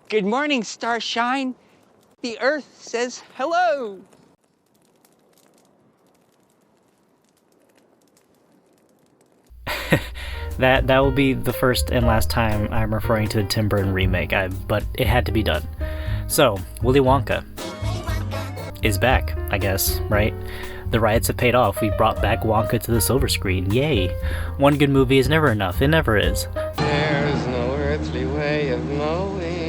Good morning, Starshine. The Earth says hello. That will be the first and last time I'm referring to the Tim Burton remake, but it had to be done. So, Willy Wonka is back, I guess, right? The riots have paid off. We brought back Wonka to the silver screen. Yay! One good movie is never enough. It never is. There's no earthly way of knowing.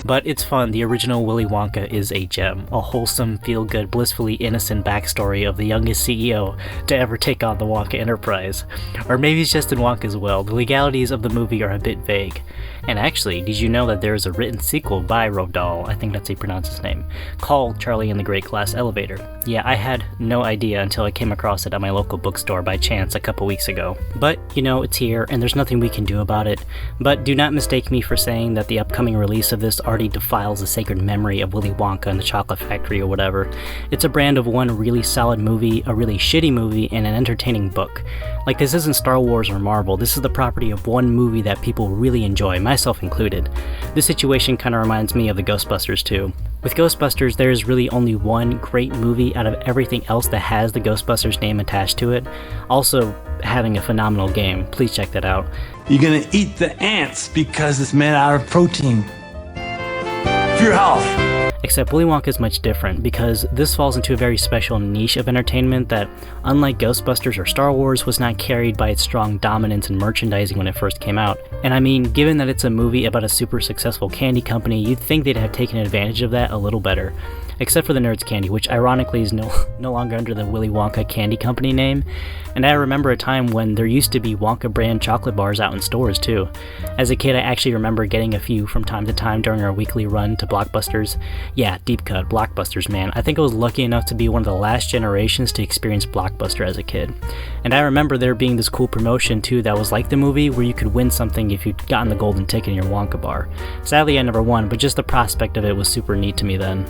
But it's fun. The original Willy Wonka is a gem. A wholesome, feel-good, blissfully innocent backstory of the youngest CEO to ever take on the Wonka enterprise. Or maybe it's just in Wonka as well. The legalities of the movie are a bit vague. And actually, did you know that there is a written sequel by Roald Dahl, I think that's how you pronounce his name, called Charlie and the Great Glass Elevator? Yeah, I had no idea until I came across it at my local bookstore by chance a couple weeks ago. But, you know, it's here, and there's nothing we can do about it. But do not mistake me for saying that the upcoming release of this already defiles the sacred memory of Willy Wonka and the Chocolate Factory or whatever. It's a brand of one really solid movie, a really shitty movie, and an entertaining book. Like, this isn't Star Wars or Marvel, this is the property of one movie that people really enjoy, myself included. This situation kind of reminds me of the Ghostbusters too. With Ghostbusters, there is really only one great movie out of everything else that has the Ghostbusters name attached to it. Also, having a phenomenal game. Please check that out. You're gonna eat the ants because it's made out of protein. For your health. Except Willy Wonka is much different, because this falls into a very special niche of entertainment that, unlike Ghostbusters or Star Wars, was not carried by its strong dominance in merchandising when it first came out. And I mean, given that it's a movie about a super successful candy company, you'd think they'd have taken advantage of that a little better. Except for the Nerds Candy, which ironically is no longer under the Willy Wonka Candy Company name. And I remember a time when there used to be Wonka brand chocolate bars out in stores too. As a kid, I actually remember getting a few from time to time during our weekly run to Blockbusters. Yeah, deep cut, Blockbusters, man. I think I was lucky enough to be one of the last generations to experience Blockbuster as a kid. And I remember there being this cool promotion too that was like the movie, where you could win something if you'd gotten the golden ticket in your Wonka bar. Sadly, I never won, but just the prospect of it was super neat to me then.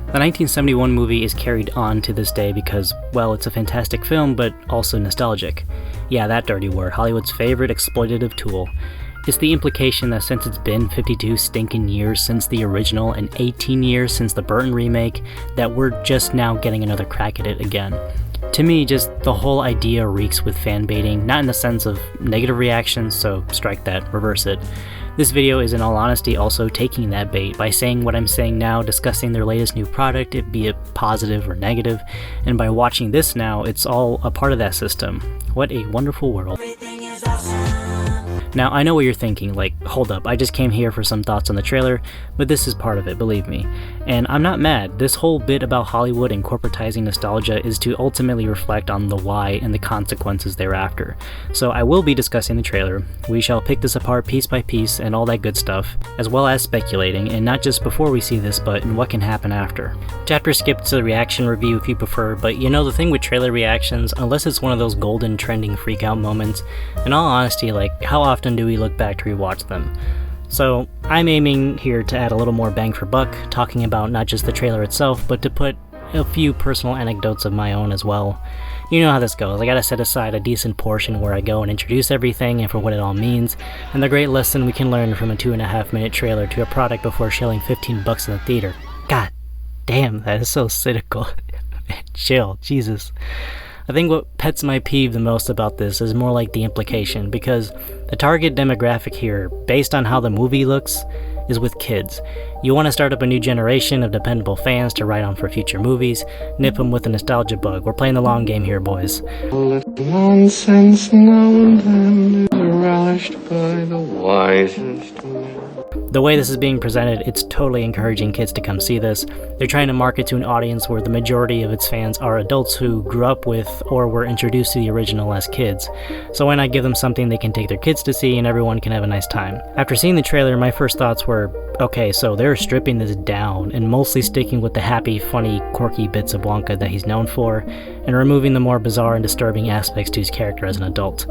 The 1971 movie is carried on to this day because, well, it's a fantastic film, but also nostalgic. Yeah, that dirty word, Hollywood's favorite exploitative tool. It's the implication that since it's been 52 stinking years since the original and 18 years since the Burton remake, that we're just now getting another crack at it again. To me, just the whole idea reeks with fan baiting, not in the sense of negative reactions, so strike that, reverse it. This video is in all honesty also taking that bait by saying what I'm saying now, discussing their latest new product, be it positive or negative, and by watching this now, it's all a part of that system. What a wonderful world. Now, I know what you're thinking, like, hold up, I just came here for some thoughts on the trailer, but this is part of it, believe me. And I'm not mad. This whole bit about Hollywood and corporatizing nostalgia is to ultimately reflect on the why and the consequences thereafter. So I will be discussing the trailer. We shall pick this apart piece by piece and all that good stuff, as well as speculating, and not just before we see this, but in what can happen after. Chapter skip to the reaction review if you prefer, but you know the thing with trailer reactions, unless it's one of those golden trending freakout moments, in all honesty, like, how often do we look back to rewatch them? So I'm aiming here to add a little more bang for buck, talking about not just the trailer itself, but to put a few personal anecdotes of my own as well. You know how this goes, I gotta set aside a decent portion where I go and introduce everything and for what it all means, and the great lesson we can learn from a 2.5-minute trailer to a product before shelling $15 in the theater. God damn, that is so cynical. Chill, Jesus. I think what pets my peeve the most about this is more like the implication, because the target demographic here, based on how the movie looks, is with kids. You want to start up a new generation of dependable fans to ride on for future movies, nip them with a nostalgia bug. We're playing the long game here, boys. Nonsense now and then is relished by the wisest men. The way this is being presented, it's totally encouraging kids to come see this. They're trying to market to an audience where the majority of its fans are adults who grew up with or were introduced to the original as kids. So why not give them something they can take their kids to see and everyone can have a nice time? After seeing the trailer, my first thoughts were, okay, so they're stripping this down and mostly sticking with the happy, funny, quirky bits of Wonka that he's known for, and removing the more bizarre and disturbing aspects to his character as an adult.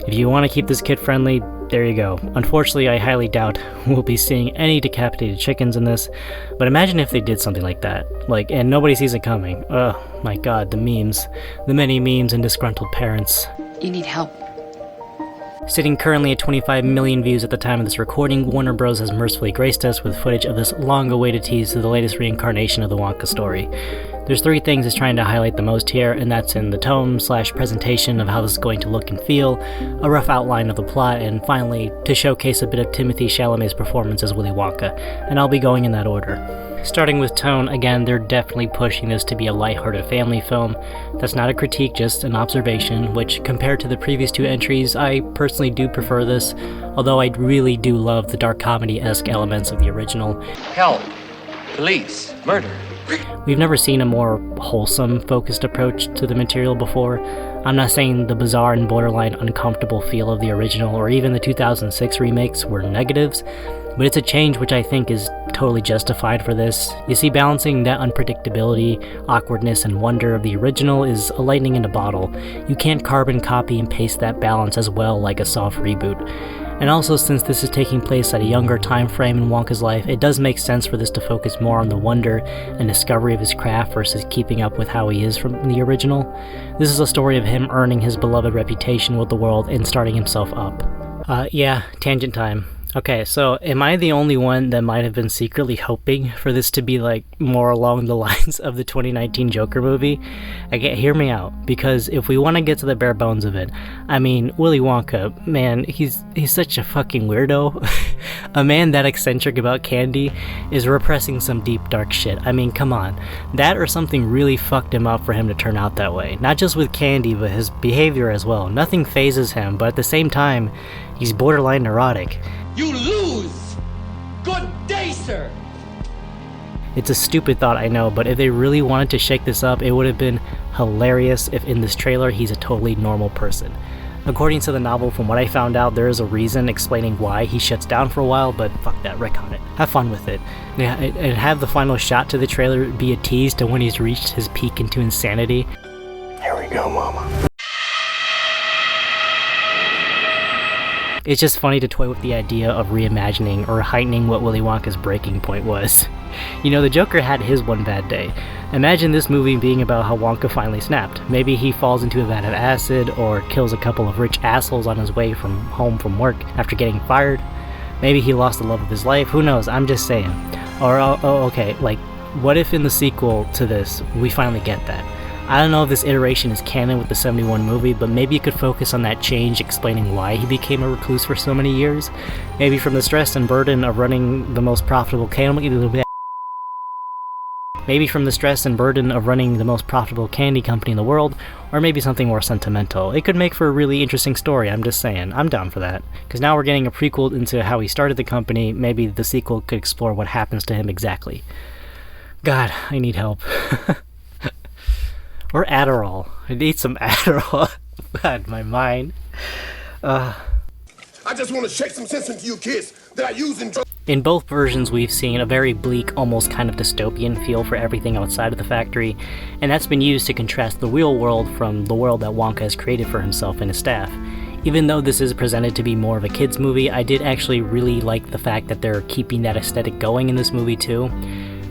If you want to keep this kid-friendly, there you go. Unfortunately, I highly doubt we'll be seeing any decapitated chickens in this, but imagine if they did something like that, and nobody sees it coming. Oh my god, the memes. The many memes and disgruntled parents. You need help. Sitting currently at 25 million views at the time of this recording, Warner Bros. Has mercifully graced us with footage of this long-awaited tease to the latest reincarnation of the Wonka story. There's three things it's trying to highlight the most here, and that's in the tone/presentation of how this is going to look and feel, a rough outline of the plot, and finally, to showcase a bit of Timothée Chalamet's performance as Willy Wonka, and I'll be going in that order. Starting with tone, again, they're definitely pushing this to be a lighthearted family film. That's not a critique, just an observation, which, compared to the previous two entries, I personally do prefer this, although I really do love the dark comedy-esque elements of the original. Help. Police. Murder. We've never seen a more wholesome, focused approach to the material before. I'm not saying the bizarre and borderline uncomfortable feel of the original or even the 2006 remakes were negatives, but it's a change which I think is totally justified for this. You see, balancing that unpredictability, awkwardness, and wonder of the original is a lightning in a bottle. You can't carbon copy and paste that balance as well like a soft reboot. And also, since this is taking place at a younger time frame in Wonka's life, it does make sense for this to focus more on the wonder and discovery of his craft versus keeping up with how he is from the original. This is a story of him earning his beloved reputation with the world and starting himself up. Tangent time. Okay, so am I the only one that might have been secretly hoping for this to be like more along the lines of the 2019 Joker movie? Hear me out, because if we want to get to the bare bones of it, I mean, Willy Wonka, man, he's such a fucking weirdo. A man that eccentric about candy is repressing some deep dark shit. I mean, come on. That or something really fucked him up for him to turn out that way. Not just with candy, but his behavior as well. Nothing phases him, but at the same time, he's borderline neurotic. You lose! Good day, sir! It's a stupid thought, I know, but if they really wanted to shake this up, it would have been hilarious if in this trailer he's a totally normal person. According to the novel, from what I found out, there is a reason explaining why he shuts down for a while, but fuck that, retcon it. Have fun with it. Yeah, and have the final shot to the trailer be a tease to when he's reached his peak into insanity. Here we go, Mama. It's just funny to toy with the idea of reimagining or heightening what Willy Wonka's breaking point was. You know, the Joker had his one bad day. Imagine this movie being about how Wonka finally snapped. Maybe he falls into a vat of acid, or kills a couple of rich assholes on his way home from work after getting fired. Maybe he lost the love of his life, who knows, I'm just saying. Or, okay, like, what if in the sequel to this, we finally get that? I don't know if this iteration is canon with the 71 movie, but maybe you could focus on that change explaining why he became a recluse for so many years. Maybe from the stress and burden of running the most profitable candy company in the world, or maybe something more sentimental. It could make for a really interesting story, I'm just saying. I'm down for that. Because now we're getting a prequel into how he started the company, maybe the sequel could explore what happens to him exactly. God, I need help. Or Adderall. I need some Adderall. God, my mind. I just want to shake some sense into you kids that are using drugs. In both versions, we've seen a very bleak, almost kind of dystopian feel for everything outside of the factory, and that's been used to contrast the real world from the world that Wonka has created for himself and his staff. Even though this is presented to be more of a kids' movie, I did actually really like the fact that they're keeping that aesthetic going in this movie too.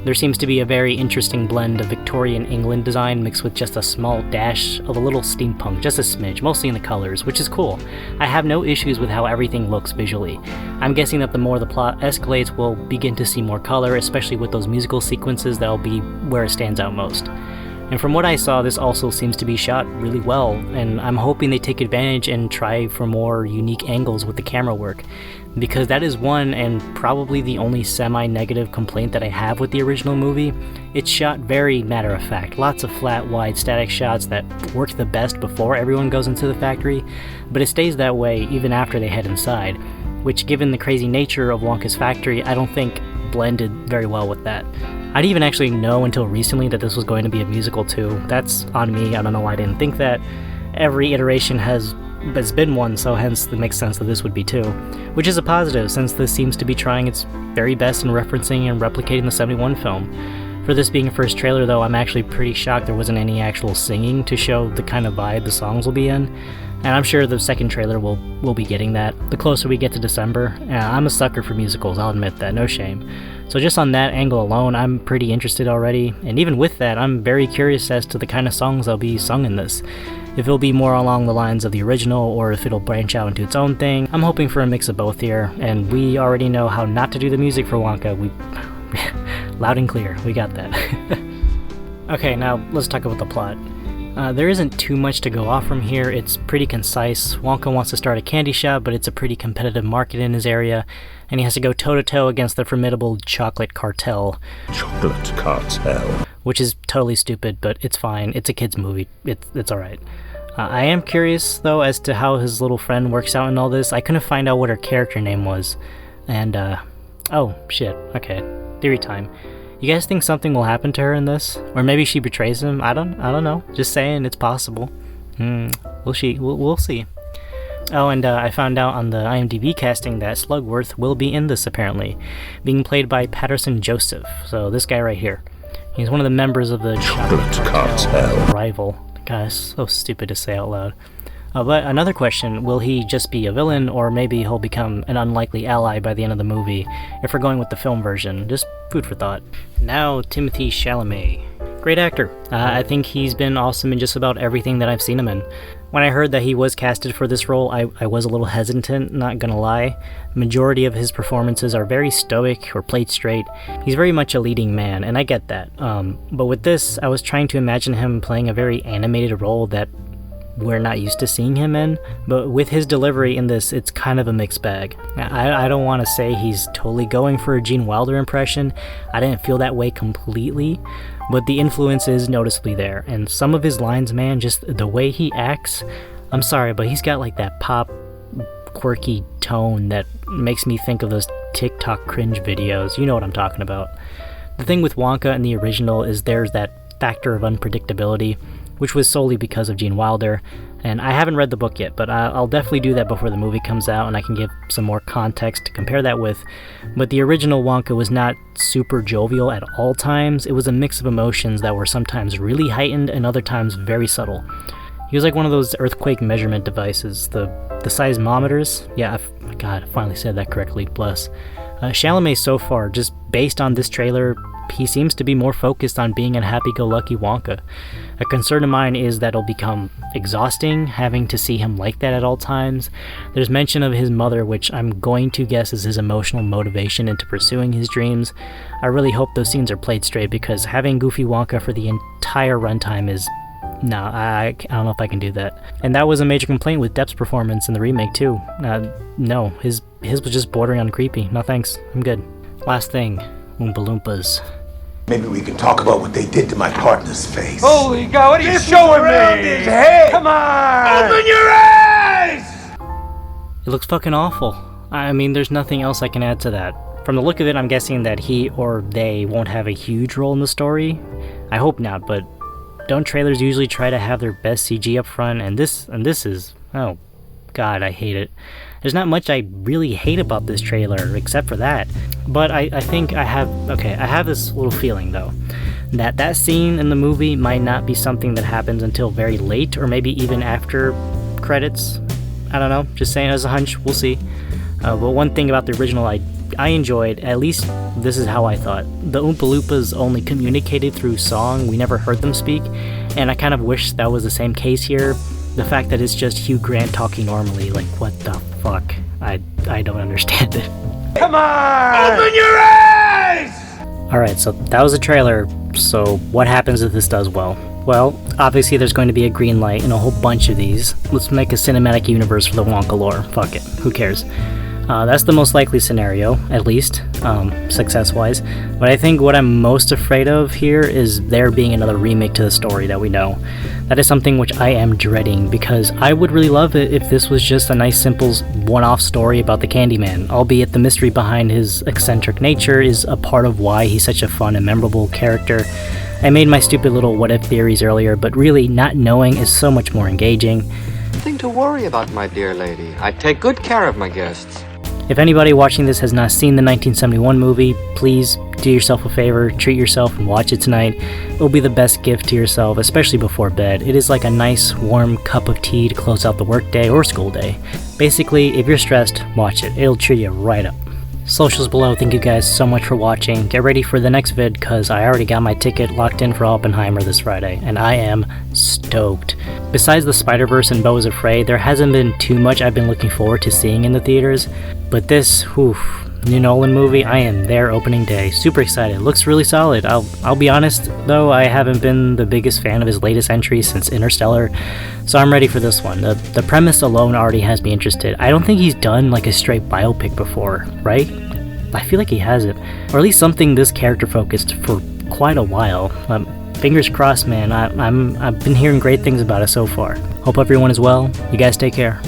There seems to be a very interesting blend of Victorian England design mixed with just a small dash of a little steampunk, just a smidge, mostly in the colors, which is cool. I have no issues with how everything looks visually. I'm guessing that the more the plot escalates, we'll begin to see more color, especially with those musical sequences that'll be where it stands out most. And from what I saw, this also seems to be shot really well, and I'm hoping they take advantage and try for more unique angles with the camera work, because that is one and probably the only semi-negative complaint that I have with the original movie. It's shot very matter-of-fact, lots of flat, wide, static shots that work the best before everyone goes into the factory, but it stays that way even after they head inside, which, given the crazy nature of Wonka's factory, I don't think blended very well with that. I didn't even actually know until recently that this was going to be a musical too. That's on me, I don't know why I didn't think that. Every iteration has been one, so hence it makes sense that this would be too. Which is a positive, since this seems to be trying its very best in referencing and replicating the 71 film. For this being a first trailer though, I'm actually pretty shocked there wasn't any actual singing to show the kind of vibe the songs will be in. And I'm sure the second trailer will be getting that the closer we get to December. I'm a sucker for musicals, I'll admit that, no shame. So just on that angle alone, I'm pretty interested already. And even with that, I'm very curious as to the kind of songs that'll be sung in this. If it'll be more along the lines of the original, or if it'll branch out into its own thing. I'm hoping for a mix of both here, and we already know how not to do the music for Wonka. Loud and clear, we got that. Okay, now let's talk about the plot. There isn't too much to go off from here. It's pretty concise. Wonka wants to start a candy shop, but it's a pretty competitive market in his area, and he has to go toe-to-toe against the formidable chocolate cartel. Chocolate cartel. Which is totally stupid, but it's fine. It's a kid's movie. It's alright. I am curious, though, as to how his little friend works out in all this. I couldn't find out what her character name was. And, oh, shit. Okay. Theory time. You guys think something will happen to her in this? Or maybe she betrays him? I don't know. Just saying, it's possible. We'll see. Oh, and I found out on the IMDb casting that Slugworth will be in this, apparently. Being played by Patterson Joseph. So, this guy right here. He's one of the members of the Chocolate Cartel rival. God, it's so stupid to say out loud. But another question, will he just be a villain, or maybe he'll become an unlikely ally by the end of the movie, if we're going with the film version? Just food for thought. Now, Timothée Chalamet. Great actor. I think he's been awesome in just about everything that I've seen him in. When I heard that he was casted for this role, I was a little hesitant, not gonna lie. The majority of his performances are very stoic or played straight. He's very much a leading man, and I get that. But with this, I was trying to imagine him playing a very animated role that we're not used to seeing him in, but with his delivery in this, it's kind of a mixed bag. I don't want to say he's totally going for a Gene Wilder impression. I didn't feel that way completely, but the influence is noticeably there, and some of his lines, man, just the way he acts, I'm sorry, but he's got like that pop, quirky tone that makes me think of those TikTok cringe videos. You know what I'm talking about. The thing with Wonka and the original is there's that factor of unpredictability, which was solely because of Gene Wilder, and I haven't read the book yet, but I'll definitely do that before the movie comes out, and I can give some more context to compare that with. But the original Wonka was not super jovial at all times. It was a mix of emotions that were sometimes really heightened and other times very subtle. He was like one of those earthquake measurement devices, the seismometers. Yeah, God, I finally said that correctly, bless. Chalamet so far, just based on this trailer, he seems to be more focused on being a happy-go-lucky Wonka. A concern of mine is that it'll become exhausting, having to see him like that at all times. There's mention of his mother, which I'm going to guess is his emotional motivation into pursuing his dreams. I really hope those scenes are played straight, because having Goofy Wonka for the entire runtime is... No, I don't know if I can do that. And that was a major complaint with Depp's performance in the remake too. No, his was just bordering on creepy. No thanks, I'm good. Last thing, Oompa Loompas. Maybe we can talk about what they did to my partner's face. Holy God, what are you showing me? His head. Come on! Open your eyes! It looks fucking awful. I mean, there's nothing else I can add to that. From the look of it, I'm guessing that he or they won't have a huge role in the story. I hope not, but don't trailers usually try to have their best CG up front? And this is... oh, God, I hate it. There's not much I really hate about this trailer, except for that. But I think I have this little feeling, though, that scene in the movie might not be something that happens until very late, or maybe even after credits. I don't know, just saying as a hunch, we'll see. But one thing about the original I enjoyed, at least this is how I thought. The Oompa Loompas only communicated through song, we never heard them speak, and I kind of wish that was the same case here. The fact that it's just Hugh Grant talking normally, like, what the fuck? I don't understand it. Come on! Open your eyes! Alright, so that was a trailer, so what happens if this does well? Well, obviously there's going to be a green light and a whole bunch of these. Let's make a cinematic universe for the Wonka lore. Fuck it, who cares? That's the most likely scenario, at least, success-wise. But I think what I'm most afraid of here is there being another remake to the story that we know. That is something which I am dreading, because I would really love it if this was just a nice simple one-off story about the Candyman, albeit the mystery behind his eccentric nature is a part of why he's such a fun and memorable character. I made my stupid little what-if theories earlier, but really, not knowing is so much more engaging. Nothing to worry about, my dear lady. I take good care of my guests. If anybody watching this has not seen the 1971 movie, please do yourself a favor, treat yourself and watch it tonight. It'll be the best gift to yourself, especially before bed. It is like a nice warm cup of tea to close out the workday or school day. Basically, if you're stressed, watch it. It'll cheer you right up. Socials below, thank you guys so much for watching. Get ready for the next vid because I already got my ticket locked in for Oppenheimer this Friday, and I am stoked. Besides the Spider-Verse and Beau is Afraid, there hasn't been too much I've been looking forward to seeing in the theaters, but this, new Nolan movie, I am there opening day. Super excited. Looks really solid. I'll be honest though, I haven't been the biggest fan of his latest entry since Interstellar, so I'm ready for this one. The premise alone already has me interested. I don't think he's done like a straight biopic before, right? I feel like he hasn't, or at least something this character focused for quite a while. Fingers crossed, man. I've been hearing great things about it so far. Hope everyone is well. You guys take care.